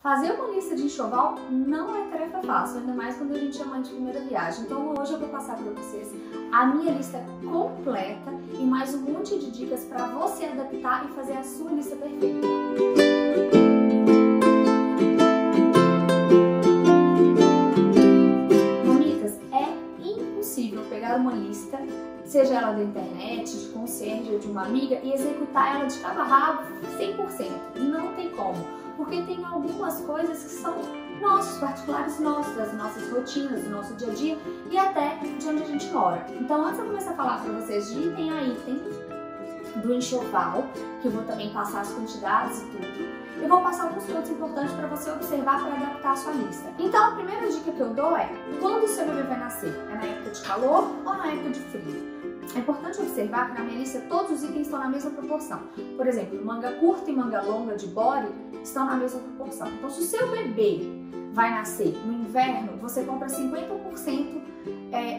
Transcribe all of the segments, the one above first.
Fazer uma lista de enxoval não é tarefa fácil, ainda mais quando a gente é mãe de primeira viagem. Então hoje eu vou passar para vocês a minha lista completa e mais um monte de dicas para você adaptar e fazer a sua lista perfeita. Mamitas, é impossível pegar uma lista, seja ela da internet, de concierge ou de uma amiga, e executar ela de cabo a rabo 100%. Não tem como. Porque tem algumas coisas que são nossos, particulares nossos, das nossas rotinas, do nosso dia a dia e até de onde a gente mora. Então, antes de eu começar a falar para vocês de item a item do enxoval, que eu vou também passar as quantidades e tudo, eu vou passar alguns pontos importantes para você observar para adaptar a sua lista. Então, a primeira dica que eu dou é, quando o seu bebê vai nascer? É na época de calor ou na época de frio? É importante observar que na minha lista todos os itens estão na mesma proporção. Por exemplo, manga curta e manga longa de body estão na mesma proporção. Então, se o seu bebê vai nascer no inverno, você compra 50%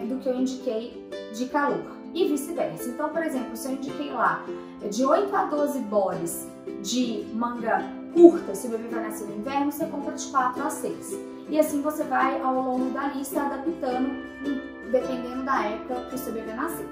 do que eu indiquei de calor e vice-versa. Então, por exemplo, se eu indiquei lá de 8 a 12 bodies de manga curta, se o bebê vai nascer no inverno, você compra de 4 a 6. E assim você vai ao longo da lista adaptando, dependendo da época que o seu bebê nascer.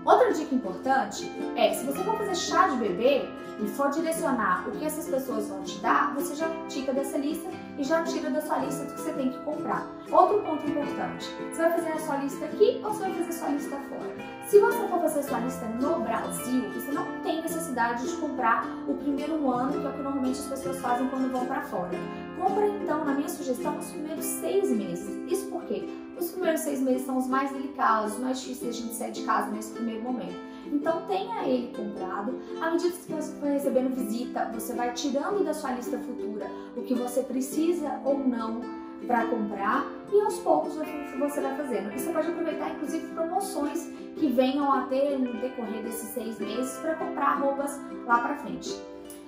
Outra dica importante é, se você for fazer chá de bebê e for direcionar o que essas pessoas vão te dar, você já tira dessa lista e já tira da sua lista do que você tem que comprar. Outro ponto importante, você vai fazer a sua lista aqui ou você vai fazer a sua lista fora? Se você for fazer a sua lista no Brasil, você não tem necessidade de comprar o primeiro ano, que é o que normalmente as pessoas fazem quando vão para fora. Compra então, na minha sugestão, os primeiros 6 meses. Isso por quê? Os primeiros 6 meses são os mais delicados, os mais difíceis de a gente sair de casa nesse primeiro momento. Então tenha ele comprado. À medida que você for recebendo visita, você vai tirando da sua lista futura o que você precisa ou não para comprar e aos poucos você vai fazendo. E você pode aproveitar inclusive promoções que venham a ter no decorrer desses 6 meses para comprar roupas lá para frente.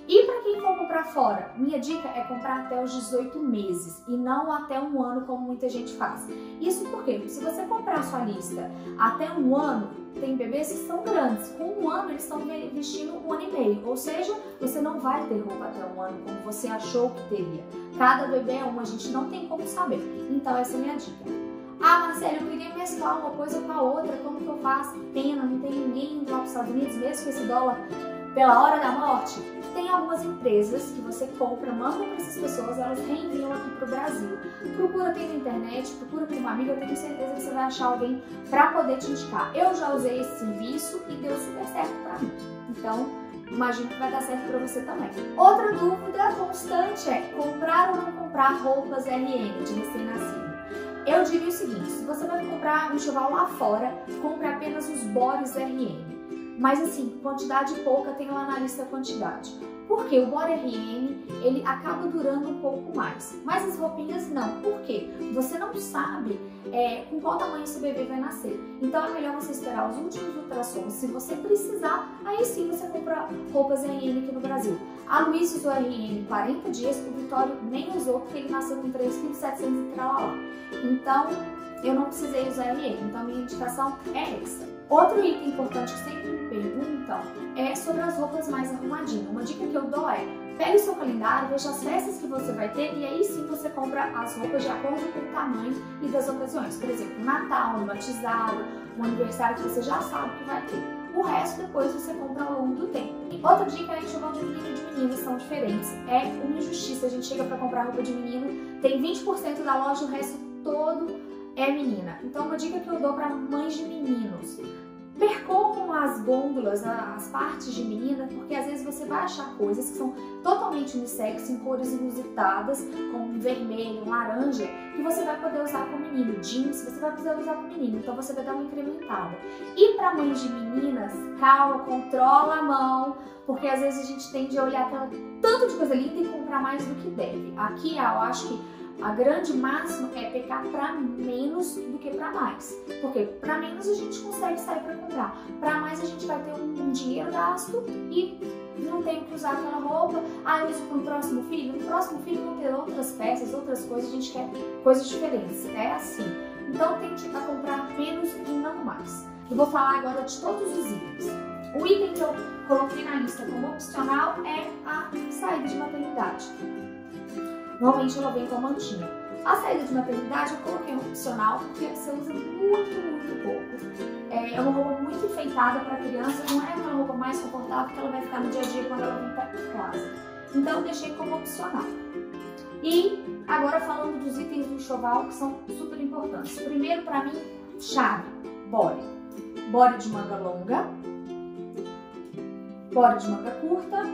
E para quem for comprar fora, minha dica é comprar até os 18 meses e não até um ano como muita gente faz. Isso porque se você comprar a sua lista até um ano, tem bebês que são grandes. Com um ano eles estão vestindo 1 ano e meio, ou seja, você não vai ter roupa até um ano como você achou que teria. Cada bebê é um, a gente não tem como saber. Então essa é a minha dica. Ah, Marcela, eu queria mesclar uma coisa com a outra, como que eu faço? Pena, não tem ninguém indo lá para os Estados Unidos, mesmo com esse dólar pela hora da morte. Tem algumas empresas que você compra, manda para essas pessoas, elas reenviam aqui para o Brasil. Procura aqui na internet, procura com uma amiga, eu tenho certeza que você vai achar alguém para poder te indicar. Eu já usei esse serviço e deu super certo para mim. Então, imagino que vai dar certo para você também. Outra dúvida constante é comprar ou não comprar roupas RN de recém-nascido. Eu diria o seguinte, se você vai comprar um enxoval lá fora, compre apenas os bodies RN. Mas assim, quantidade pouca, tem lá na lista a quantidade. Porque o body RN, ele acaba durando um pouco mais. Mas as roupinhas não. Por quê? Você não sabe com qual tamanho seu bebê vai nascer. Então é melhor você esperar os últimos ultrassons. Se você precisar, aí sim você compra roupas RN aqui no Brasil. A Luísa usou RN 40 dias, o Vitório nem usou porque ele nasceu com 3,7 kg e tralala. Então, eu não precisei usar RN. Então, minha indicação é essa. Outro item importante que sempre me perguntam é sobre as roupas mais arrumadinhas. Uma dica que eu dou é, pegue o seu calendário, veja as festas que você vai ter e aí sim você compra as roupas de acordo com o tamanho e das ocasiões. Por exemplo, Natal, um batizado, um aniversário que você já sabe que vai ter. O resto depois você compra ao longo do tempo. E outra dica é enxoval de menino e de menina, são diferentes. É uma injustiça, a gente chega para comprar roupa de menino, tem 20% da loja, o resto todo é menina. Então uma dica que eu dou para mães de meninos, percorram as gôndolas, as partes de menina, porque às vezes você vai achar coisas que são totalmente unissex, em cores inusitadas, como vermelho, laranja, que você vai poder usar com menino. Jeans, você vai poder usar com menino, então você vai dar uma incrementada. E para mães de meninas, calma, controla a mão, porque às vezes a gente tende a olhar aquela tanto de coisa linda e comprar mais do que deve. Aqui eu acho que a grande máxima é pecar para menos do que para mais. Porque para menos a gente consegue sair para comprar. Para mais a gente vai ter um dinheiro gasto e não tem que usar aquela roupa. Ah, eu uso para o próximo filho. No próximo filho vão ter outras peças, outras coisas. A gente quer coisas diferentes. É assim. Então tente a comprar menos e não mais. Eu vou falar agora de todos os itens. O item que eu coloquei na lista como opcional é a saída de maternidade. Normalmente ela vem com a mantinha. A saída de maternidade eu coloquei um opcional porque você usa muito pouco. É uma roupa muito enfeitada para a criança, não é uma roupa mais confortável que ela vai ficar no dia a dia quando ela vem para casa. Então eu deixei como opcional. E agora falando dos itens do enxoval que são super importantes. Primeiro para mim, chave, body. Body de manga longa, body de manga curta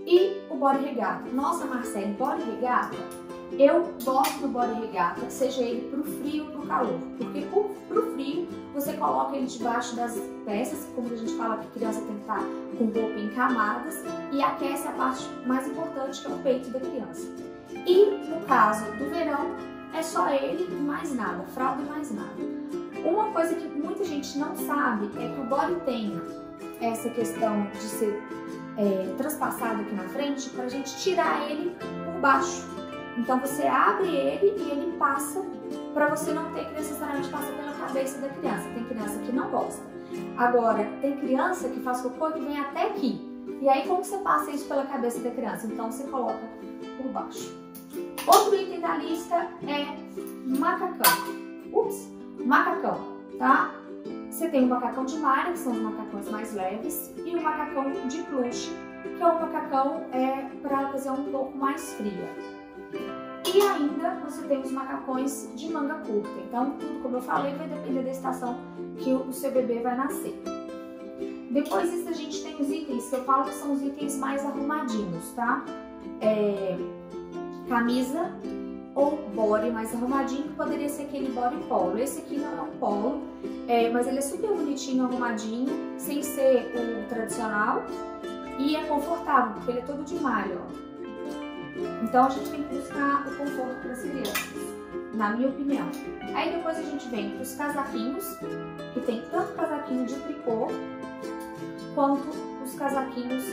e o body regata. Nossa, Marcele, body regata? Eu gosto do body regata, que seja ele pro frio ou pro calor. Porque pro frio, você coloca ele debaixo das peças, como a gente fala que a criança tem que estar com roupa em camadas, e aquece a parte mais importante, que é o peito da criança. E no caso do verão, é só ele e mais nada, fralda e mais nada. Uma coisa que muita gente não sabe é que o body tem essa questão de ser transpassado aqui na frente para a gente tirar ele por baixo. Então você abre ele e ele passa para você não ter que necessariamente passar pela cabeça da criança. Tem criança que não gosta. Agora, tem criança que faz cocô que vem até aqui. E aí como você passa isso pela cabeça da criança? Então você coloca por baixo. Outro item da lista é macacão. Macacão, tá? Você tem o macacão de malha, que são os macacões mais leves, e o macacão de plush, que é um macacão para a ocasião um pouco mais fria. E ainda você tem os macacões de manga curta. Então, tudo, como eu falei, vai depender da estação que o seu bebê vai nascer. Depois disso, a gente tem os itens que eu falo que são os itens mais arrumadinhos, tá? Camisa ou body mais arrumadinho, que poderia ser aquele body polo. Esse aqui não é um polo, mas ele é super bonitinho, arrumadinho, sem ser o tradicional. E é confortável, porque ele é todo de malha, ó. Então a gente tem que buscar o conforto para as crianças, na minha opinião. Aí depois a gente vem para os casaquinhos, que tem tanto casaquinho de tricô, quanto os casaquinhos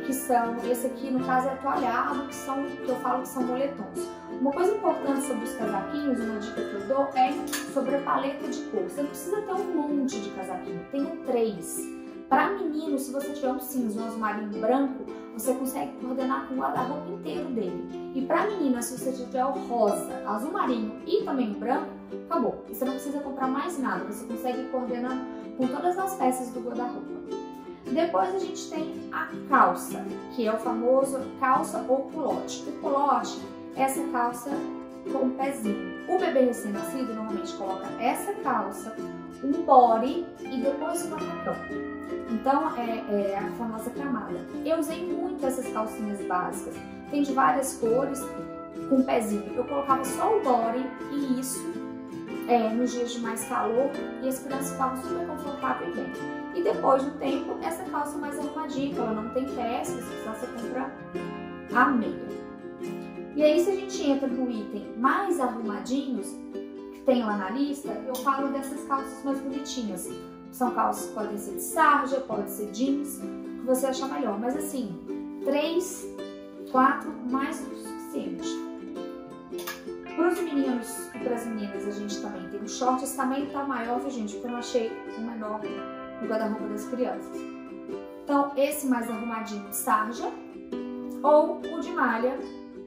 que são, esse aqui no caso é toalhado, que eu falo que são moletons. Uma coisa importante sobre os casaquinhos, uma dica que eu dou, é sobre a paleta de cor. Você não precisa ter um monte de casaquinho, tenha 3. Para menino, se você tiver um cinza, um azul marinho branco, você consegue coordenar com o guarda-roupa inteiro dele. E para menina, se você tiver o rosa, azul marinho e também o branco, acabou. Você não precisa comprar mais nada, você consegue coordenar com todas as peças do guarda-roupa. Depois a gente tem a calça, que é o famoso calça ou culote. O culote é essa calça com um pezinho. O bebê recém-nascido normalmente coloca essa calça, um body e depois um macacão. Então é a famosa camada. Eu usei muito essas calcinhas básicas, tem de várias cores, com pezinho. Eu colocava só o body e isso nos dias de mais calor e as crianças ficavam super confortáveis e bem. E depois do tempo, essa calça mais arrumadinha, ela não tem pés, se precisar você compra a meia. E aí, se a gente entra no item mais arrumadinhos, que tem lá na lista, eu falo dessas calças mais bonitinhas. São calças que podem ser de sarja, pode ser jeans, o que você achar melhor. Mas assim, 3, 4, mais do que o suficiente. Para os meninos e para as meninas, a gente também tem o short. Esse tamanho tá maior, viu, gente? Porque eu não achei o menor no guarda-roupa das crianças. Então, esse mais arrumadinho de sarja ou o de malha,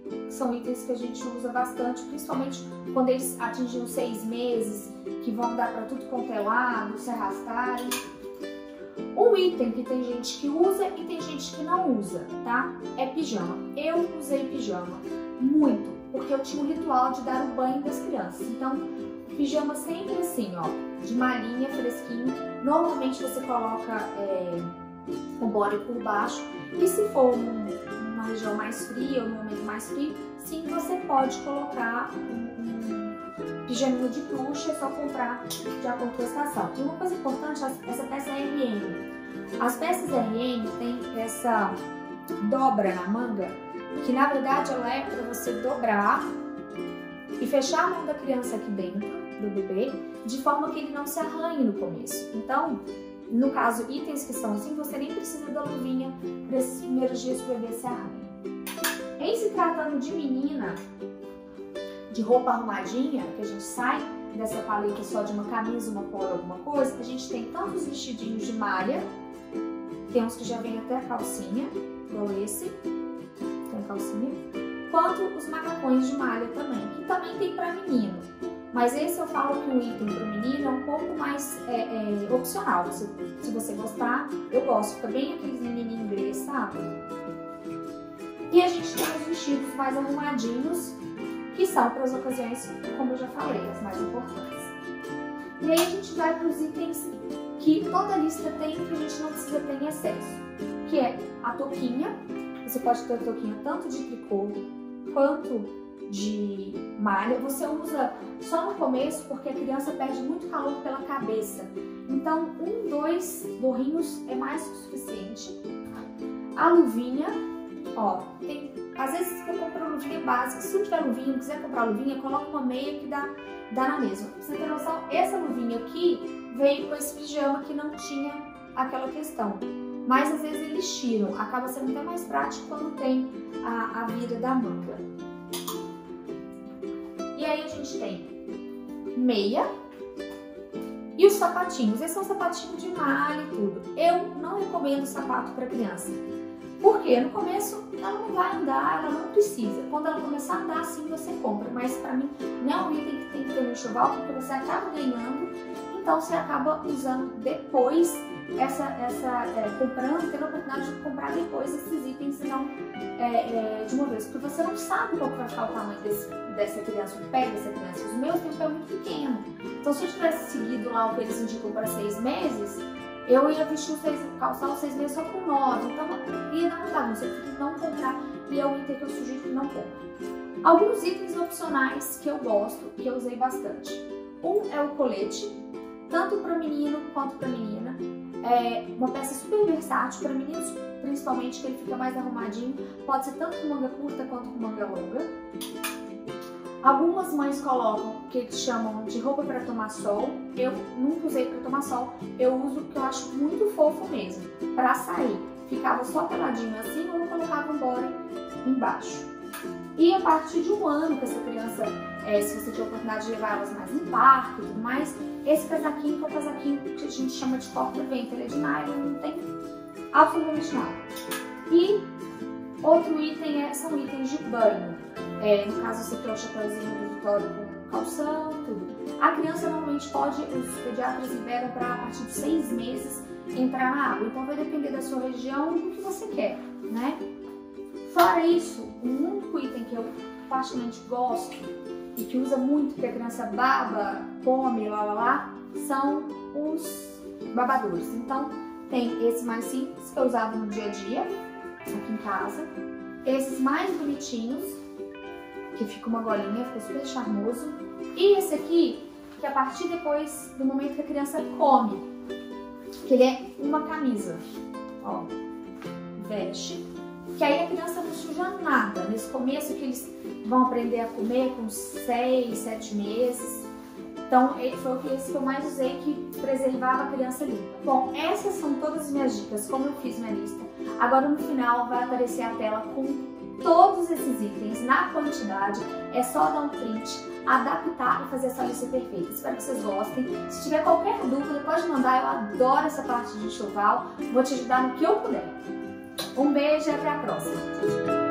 que são itens que a gente usa bastante, principalmente quando eles atingem os 6 meses, que vão dar para tudo quanto é lado, se arrastarem. Um item que tem gente que usa e tem gente que não usa, tá? É pijama. Eu usei pijama muito, porque eu tinha um ritual de dar o banho das crianças. Então, pijama sempre assim, ó, de malhinha, fresquinho. Normalmente você coloca o body por baixo. E se for uma região mais fria, ou num momento mais frio, sim, você pode colocar um pijaminho de plush, é só comprar de acordo com a estação. E uma coisa importante, essa peça é RM. As peças RM têm essa dobra na manga, que na verdade ela é para você dobrar e fechar a mão da criança aqui dentro, do bebê, de forma que ele não se arranhe no começo. Então, no caso, itens que são assim, você nem precisa da luvinha para esses primeiros dias que o bebê se arranha. Em se tratando de menina, de roupa arrumadinha, que a gente sai dessa paleta só de uma camisa, uma polo, alguma coisa, a gente tem tanto os vestidinhos de malha, tem uns que já vem até a calcinha, igual esse, tem a calcinha, quanto os macacões de malha também, que também tem para menino. Mas esse eu falo que o item para o menino é um pouco mais opcional. Se você gostar, eu gosto. Fica bem aqueles menininhos inglês, sabe? E a gente tem os vestidos mais arrumadinhos, que são para as ocasiões, como eu já falei, as mais importantes. E aí a gente vai para os itens que toda lista tem, que a gente não precisa ter em excesso, que é a touquinha. Você pode ter a touquinha tanto de tricô quanto de malha. Você usa só no começo porque a criança perde muito calor pela cabeça. Então, 1, 2 gorrinhos é mais que o suficiente. A luvinha, ó, às vezes você compra luvinha básica. Se não tiver luvinha, não quiser comprar luvinha, coloca uma meia que dá na mesma. Pra você ter noção, essa luvinha aqui veio com esse pijama que não tinha aquela questão. Mas às vezes eles tiram, acaba sendo até mais prático quando tem a vira da manga. E aí a gente tem meia e os sapatinhos. Esses são sapatinhos de malha e tudo. Eu não recomendo sapato para criança. Por quê? No começo ela não vai andar, ela não precisa. Quando ela começar a andar, sim, você compra. Mas para mim não é um item que tem que ter no enxoval, porque você acaba ganhando, então você acaba usando depois comprando, tendo a oportunidade de comprar depois esses itens e não de uma vez. Porque você não sabe qual vai ficar o tamanho dessa criança, o pé dessa criança. Os meus têm um pé muito pequeno. Então se eu tivesse seguido lá o que eles indicam para 6 meses, eu ia vestir calçar os 6 meses só com 9, então ia dar uma bagunça, eu prefiro não comprar e é um item que eu sugiro que não compre. Alguns itens opcionais que eu gosto, que eu usei bastante. Um é o colete, tanto para menino quanto para menina. É uma peça super versátil para meninos, principalmente, que ele fica mais arrumadinho. Pode ser tanto com manga curta quanto com manga longa. Algumas mães colocam o que eles chamam de roupa para tomar sol. Eu nunca usei para tomar sol. Eu uso o que eu acho muito fofo mesmo. Para sair, ficava só peladinho assim ou eu colocava um body embaixo. E a partir de 1 ano que essa criança, se você tiver a oportunidade de levar elas mais no parque e tudo mais, esse casaquinho que é o casaquinho que a gente chama de corta-vento. Ele é de nylon, não tem absolutamente nada. E outro item são itens de banho. No caso, esse aqui é o chapéuzinho do Vitório com calção, tudo. A criança normalmente pode, os pediatras liberam para a partir de 6 meses entrar na água. Então vai depender da sua região e do que você quer, né? Fora isso, o único item que eu particularmente gosto e que usa muito, que a criança baba, come, são os babadores. Então tem esse mais simples, que é usado no dia a dia, aqui em casa. Esses mais bonitinhos, que fica uma golinha, fica super charmoso. E esse aqui, que a partir depois do momento que a criança come, que ele é uma camisa, ó, veste, que aí a criança não suja nada. Nesse começo que eles vão aprender a comer com 6, 7 meses. Então, foi esse que eu mais usei, que preservava a criança limpa. Bom, essas são todas as minhas dicas, como eu fiz minha lista. Agora no final vai aparecer a tela com todos esses itens na quantidade. É só dar um print, adaptar e fazer essa lista perfeita. Espero que vocês gostem. Se tiver qualquer dúvida, pode mandar. Eu adoro essa parte de enxoval. Vou te ajudar no que eu puder. Um beijo e até a próxima!